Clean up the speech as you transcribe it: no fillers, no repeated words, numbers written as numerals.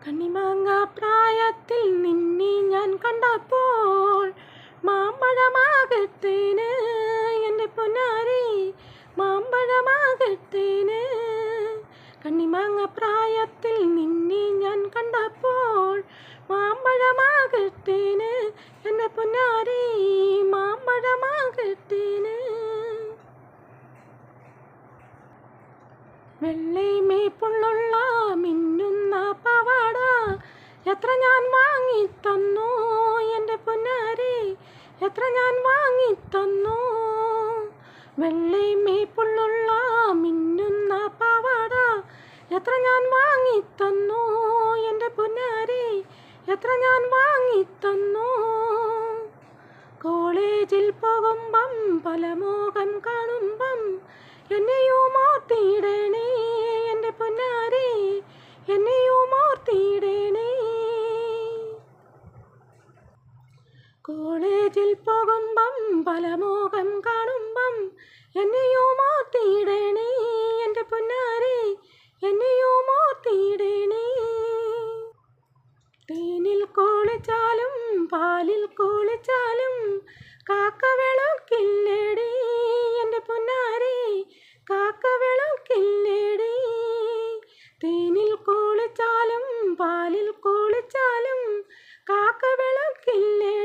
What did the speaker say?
കണ്ണിമാങ്ങ പ്രായത്തിൽ നിന്നെ ഞാൻ കണ്ടപ്പോൾ മാമ്പഴമാകത്തേന് എൻ്റെ പൊന്നാരി മാമ്പഴമാകത്തേന്. കണ്ണിമാങ്ങ പ്രായത്തിൽ നിന്നെ ഞാൻ കണ്ടപ്പോൾ മാമ്പഴമാകത്തേന് എൻ്റെ പൊന്നാരി മാമ്പഴമാകത്തേന്. വെള്ളമേപ്പുള്ള മിന്നുന്ന പാവാട എത്ര ഞാൻ വാങ്ങിത്തന്നു എൻ്റെ പൊന്നാരി എത്ര ഞാൻ വാങ്ങിത്തന്നു. വെള്ളമേപ്പുള്ള മിന്നുന്ന പാവാട എത്ര ഞാൻ വാങ്ങിത്തന്നു എൻ്റെ പൊന്നാരി എത്ര ഞാൻ വാങ്ങിത്തന്നു. കോളേജിൽ പോകുമ്പം പല മോഹം കാണുമ്പം എന്നെയും ഓർത്തിടണേ എൻ്റെ പൊന്നാരി എന്നെയും ഓർത്തിടണേ. കോളേജിൽ പോകുമ്പം പല മോഹം കാണുമ്പം എന്നെയും ഓർത്തിടണേ എൻ്റെ പൊന്നാരി എന്നെയും ഓർത്തിടണേ. തേനിൽ കുളിച്ചാലും പാലിൽ കുളിച്ചാലും കാക്ക വെളുക്കില്ലേടി എൻ്റെ പൊന്നാരി കാക്ക വെളുക്കില്ലേടി. തേനിൽ കുളിച്ചാലും പാലിൽ കുളിച്ചാലും കാക്ക വെളുക്കില്ലേടി.